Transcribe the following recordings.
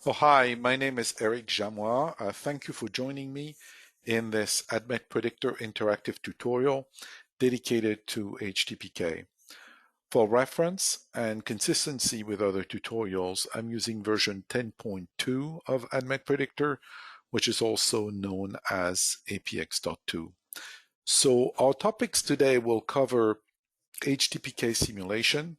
Oh, hi, my name is Eric Jamois. Thank you for joining me in this ADMET Predictor interactive tutorial dedicated to HTPK. For reference and consistency with other tutorials, I'm using version 10.2 of ADMET Predictor, which is also known as APX.2. So our topics today will cover HTPK simulation.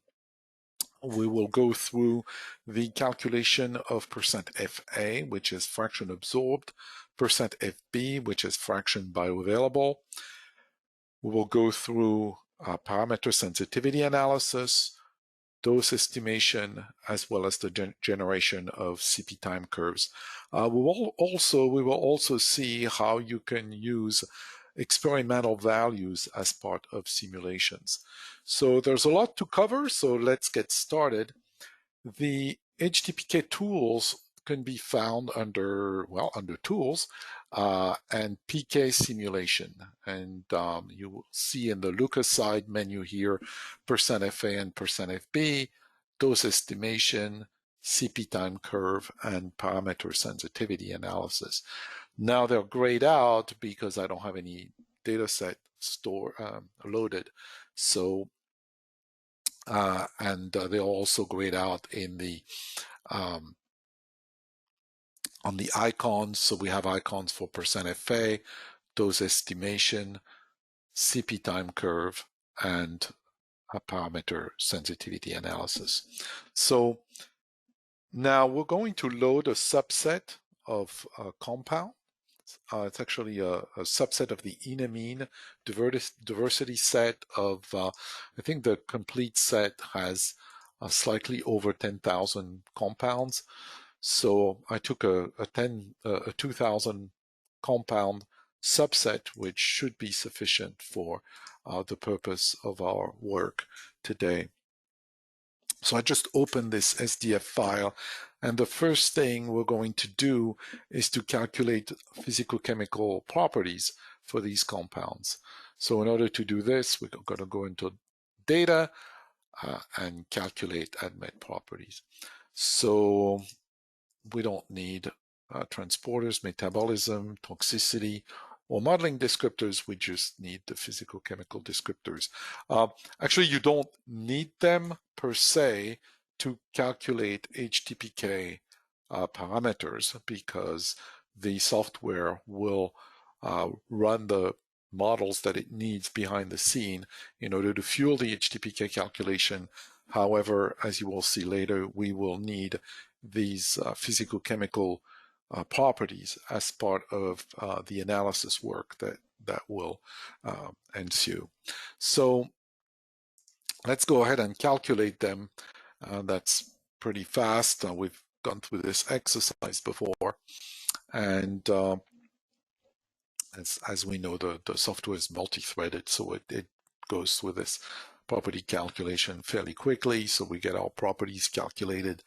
We will go through the calculation of %FA, which is fraction absorbed, %FB, which is fraction bioavailable. We will go through parameter sensitivity analysis, dose estimation, as well as the generation of CP time curves. We will also see how you can use experimental values as part of simulations. So there's a lot to cover, so let's get started. The HTPK tools can be found under tools and PK simulation. And you will see in the Lucas side menu here, %FA and %FB, dose estimation, CP time curve, and parameter sensitivity analysis. Now they're grayed out because I don't have any data set loaded. So they're also grayed out in the on the icons. So we have icons for %FA, dose estimation, CP time curve, and a parameter sensitivity analysis. So now we're going to load a subset of compound. It's actually a subset of the enamine diversity set of, I think the complete set has slightly over 10,000 compounds. So I took a 2,000 compound subset, which should be sufficient for the purpose of our work today. So I just opened this SDF file, and the first thing we're going to do is to calculate physicochemical properties for these compounds. So in order to do this, we're going to go into data and calculate ADMET properties. So we don't need transporters, metabolism, toxicity, or modeling descriptors. We just need the physicochemical descriptors. Actually, you don't need them per se to calculate HTPK parameters, because the software will run the models that it needs behind the scene in order to fuel the HTPK calculation. However, as you will see later, we will need these physicochemical properties as part of the analysis work that will ensue. So let's go ahead and calculate them. That's pretty fast. We've gone through this exercise before, and as we know, the software is multi-threaded, so it goes through this property calculation fairly quickly. So we get our properties calculated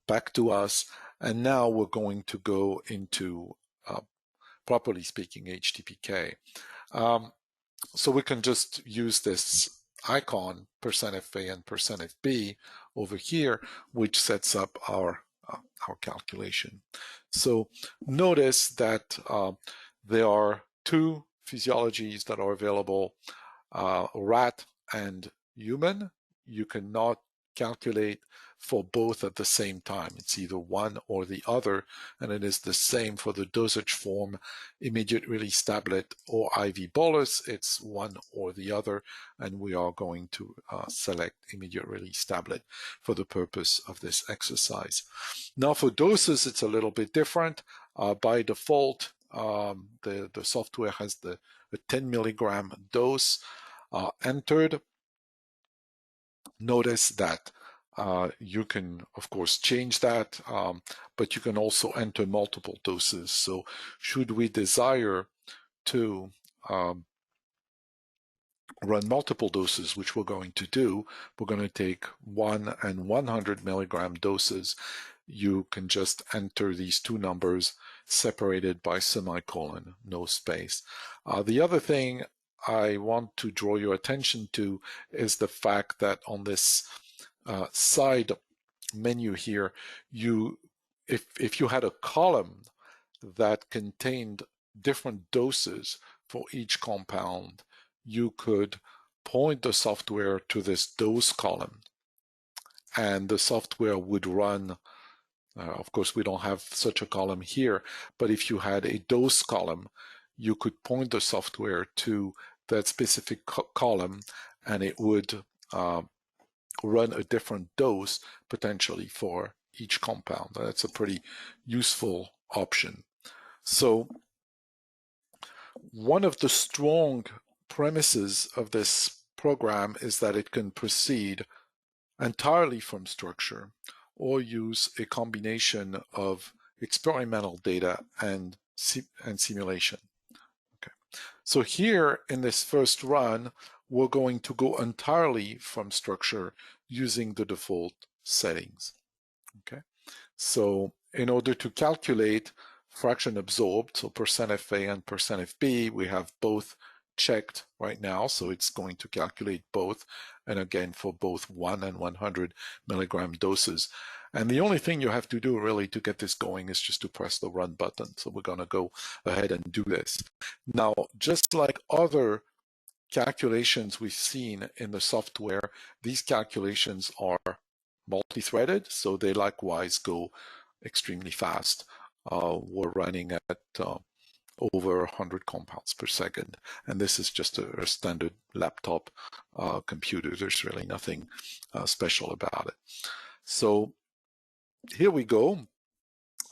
back to us, and now we're going to go into properly speaking HTPK. So we can just use this icon %FA and %FB over here, which sets up our calculation. So notice that there are two physiologies that are available, rat and human. You cannot calculate for both at the same time. It's either one or the other, and it is the same for the dosage form, immediate release tablet or IV bolus. It's one or the other, and we are going to select immediate release tablet for the purpose of this exercise. Now for doses, it's a little bit different. By default, the software has a 10 milligram dose entered. Notice that you can, of course, change that, but you can also enter multiple doses. So should we desire to run multiple doses, which we're going to do, we're going to take 1 and 100 milligram doses. You can just enter these two numbers separated by semicolon, no space. The other thing I want to draw your attention to is the fact that on this side menu here, you if you had a column that contained different doses for each compound, you could point the software to this dose column, and the software would run. Of course, we don't have such a column here, but if you had a dose column, you could point the software to that specific column, and it would run a different dose potentially for each compound. That's a pretty useful option. So one of the strong premises of this program is that it can proceed entirely from structure or use a combination of experimental data and simulation. Okay. So here in this first run, we're going to go entirely from structure using the default settings. Okay. So in order to calculate fraction absorbed, so %FA and %FB, we have both checked right now, so it's going to calculate both, and again for both 1 and 100 milligram doses. And the only thing you have to do really to get this going is just to press the run button. So we're going to go ahead and do this. Now, just like other calculations we've seen in the software, these calculations are multi-threaded, so they likewise go extremely fast. We're running at over 100 compounds per second, and this is just a standard laptop computer. There's really nothing special about it. So here we go.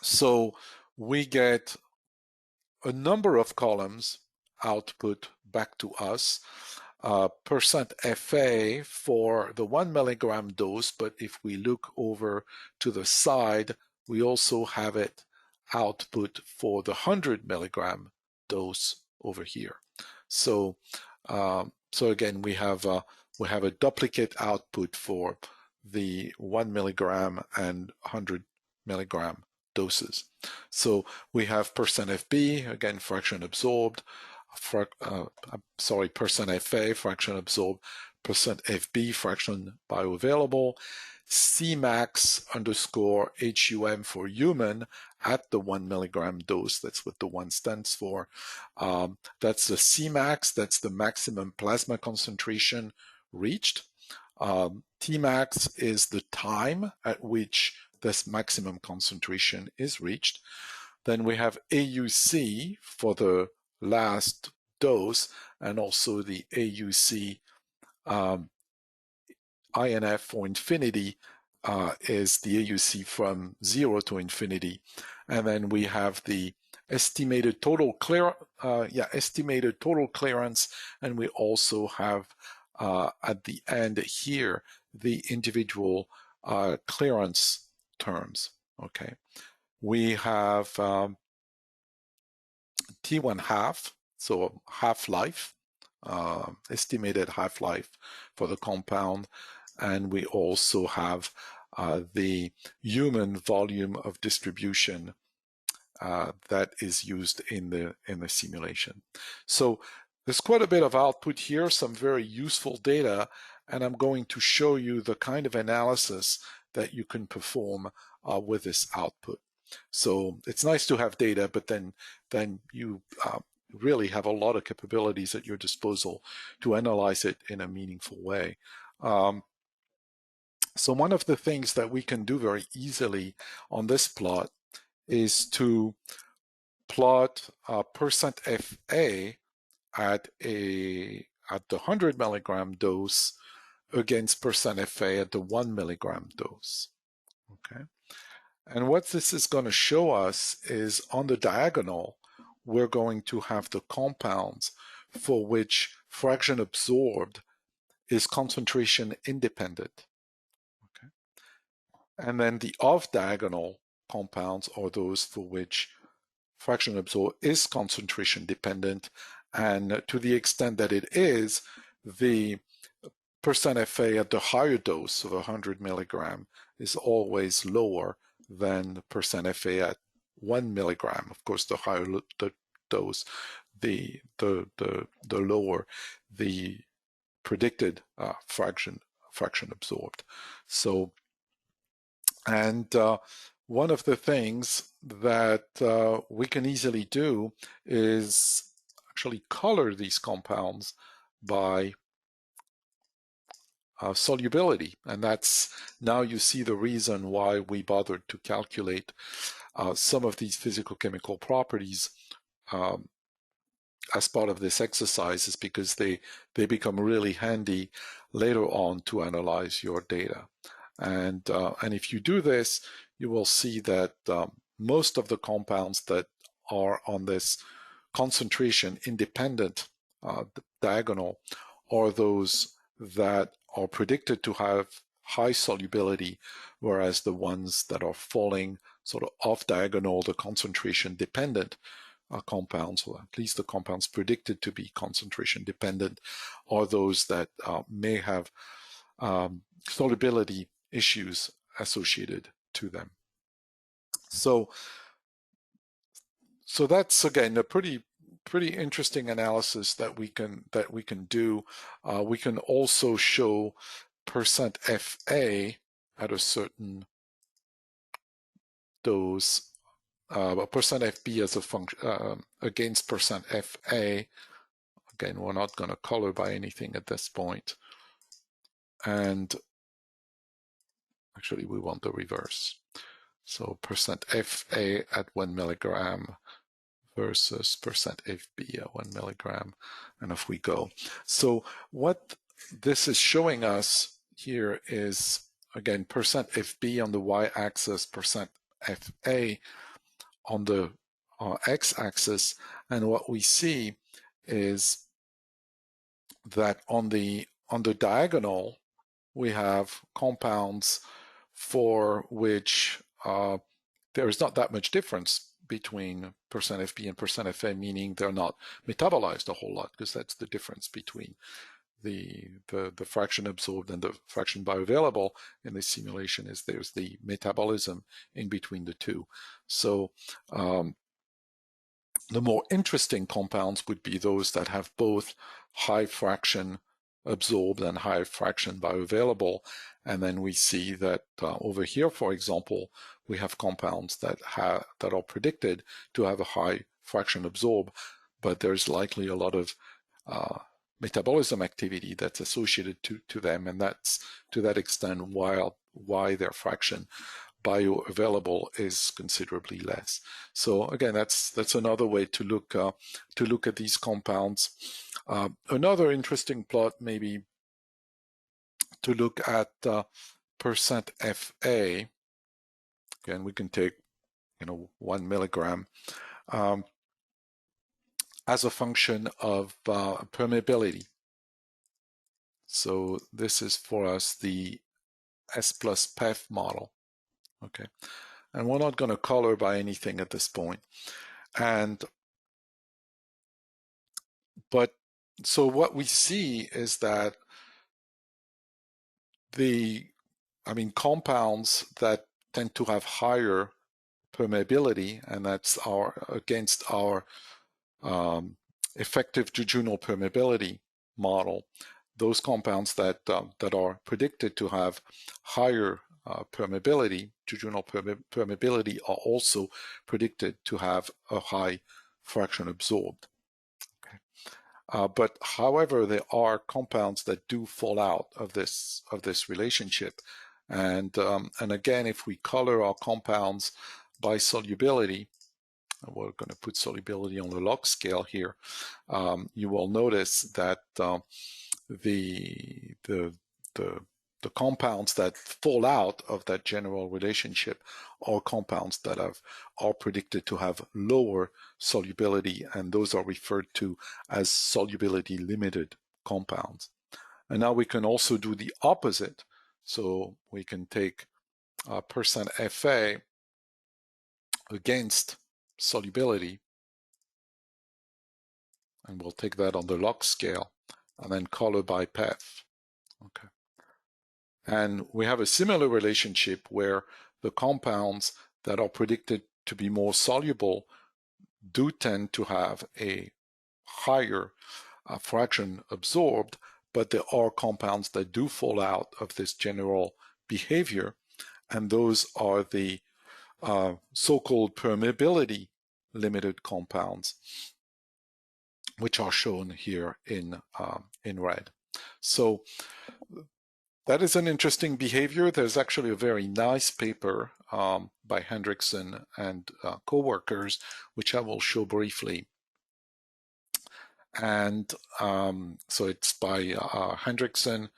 So we get a number of columns output back to us. %FA for the 1 milligram dose, but if we look over to the side, we also have it output for the 100 milligram dose over here. So, so again, we have a duplicate output for the 1 milligram and 100 milligram doses. So we have %FB, again, fraction absorbed, %FA, fraction absorbed, %FB, fraction bioavailable, Cmax underscore HUM for human at the 1 milligram dose. That's what the 1 stands for. That's the Cmax, that's the maximum plasma concentration reached. Tmax is the time at which this maximum concentration is reached. Then we have AUC for the last dose, and also the AUC INF for infinity is the AUC from 0 to infinity. And then we have the estimated total estimated total clearance, and we also have at the end here the individual clearance terms. Okay, we have T1 half, so half-life, estimated half-life for the compound, and we also have the human volume of distribution that is used in the simulation. So there's quite a bit of output here, some very useful data, and I'm going to show you the kind of analysis that you can perform with this output. So it's nice to have data, but then you really have a lot of capabilities at your disposal to analyze it in a meaningful way. So one of the things that we can do very easily on this plot is to plot %FA at the 100 milligram dose against %FA at the 1 milligram dose. Okay. And what this is going to show us is on the diagonal, we're going to have the compounds for which fraction absorbed is concentration independent. Okay. And then the off-diagonal compounds are those for which fraction absorbed is concentration dependent. And to the extent that it is, the %FA at the higher dose of 100 milligram is always lower than the %FA at 1 milligram. Of course, the higher the dose, the lower the predicted fraction absorbed. So, and one of the things that we can easily do is actually color these compounds by solubility. And that's, now you see the reason why we bothered to calculate some of these physical-chemical properties as part of this exercise, is because they become really handy later on to analyze your data. And if you do this, you will see that most of the compounds that are on this concentration independent diagonal are those that are predicted to have high solubility, whereas the ones that are falling sort of off diagonal, the concentration dependent compounds, or at least the compounds predicted to be concentration dependent, are those that may have solubility issues associated to them. So that's, again, a pretty interesting analysis that we can do. We can also show percent FA at a certain dose, percent FB as a function against percent FA. Again, we're not going to color by anything at this point. And actually, we want the reverse. So percent FA at 1 milligram versus percent FB at 1 milligram, and off we go. So what this is showing us here is, again, percent FB on the y-axis, percent FA on the x-axis, and what we see is that on the diagonal we have compounds for which there is not that much difference between percent FB and percent FA, meaning they're not metabolized a whole lot, because that's the difference between the fraction absorbed and the fraction bioavailable in this simulation, is there's the metabolism in between the two. So the more interesting compounds would be those that have both high fraction absorbed and high fraction bioavailable. And then we see that over here, for example, we have compounds that are predicted to have a high fraction absorbed, but there's likely a lot of metabolism activity that's associated to them, and that's to that extent why their fraction bioavailable is considerably less. So again, that's another way to look at these compounds. Another interesting plot maybe to look at percent FA. Again, we can take 1 milligram as a function of permeability. So this is for us the S plus PEF model. Okay, and we're not going to color by anything at this point. But so what we see is that compounds that tend to have higher permeability, and that's against our effective jejunal permeability model, those compounds that are predicted to have higher permeability, jejunal permeability, are also predicted to have a high fraction absorbed. Okay. But however, there are compounds that do fall out of this relationship, and again, if we color our compounds by solubility, we're going to put solubility on the log scale here, you will notice that the compounds that fall out of that general relationship are compounds that are predicted to have lower solubility, and those are referred to as solubility limited compounds. And now we can also do the opposite. So we can take percent FA against solubility, and we'll take that on the log scale, and then color by PEF. Okay. And we have a similar relationship where the compounds that are predicted to be more soluble do tend to have a higher fraction absorbed, but there are compounds that do fall out of this general behavior, and those are the so-called permeability limited compounds, which are shown here in red. So that is an interesting behavior. There's actually a very nice paper by Hendrickson and co-workers, which I will show briefly. And so it's by Hendrickson,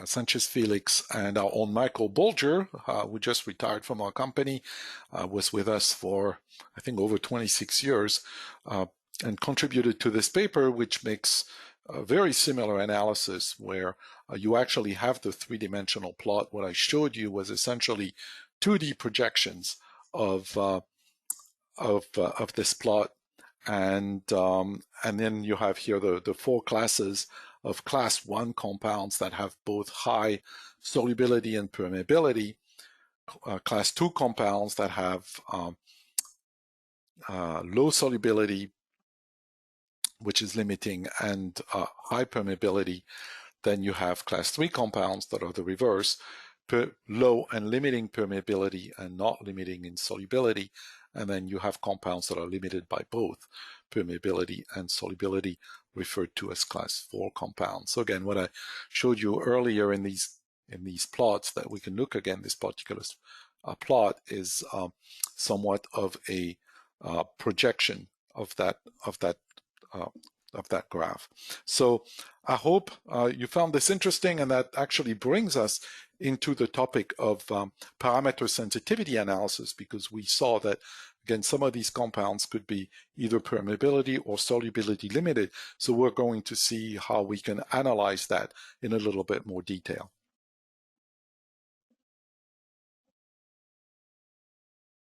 Sanchez Felix, and our own Michael Bolger, who just retired from our company, was with us for, I think, over 26 years, and contributed to this paper, which makes a very similar analysis where you actually have the three-dimensional plot. What I showed you was essentially 2D projections of this plot, and then you have here the four classes of class 1 compounds that have both high solubility and permeability, class 2 compounds that have low solubility, which is limiting, and high permeability. Then you have class 3 compounds that are the reverse, low and limiting permeability and not limiting in solubility. And then you have compounds that are limited by both permeability and solubility, referred to as class 4 compounds. So again, what I showed you earlier in these plots that we can look again, this particular plot is somewhat of a projection of that graph. So I hope you found this interesting, and that actually brings us into the topic of parameter sensitivity analysis, because we saw that, again, some of these compounds could be either permeability or solubility limited. So we're going to see how we can analyze that in a little bit more detail.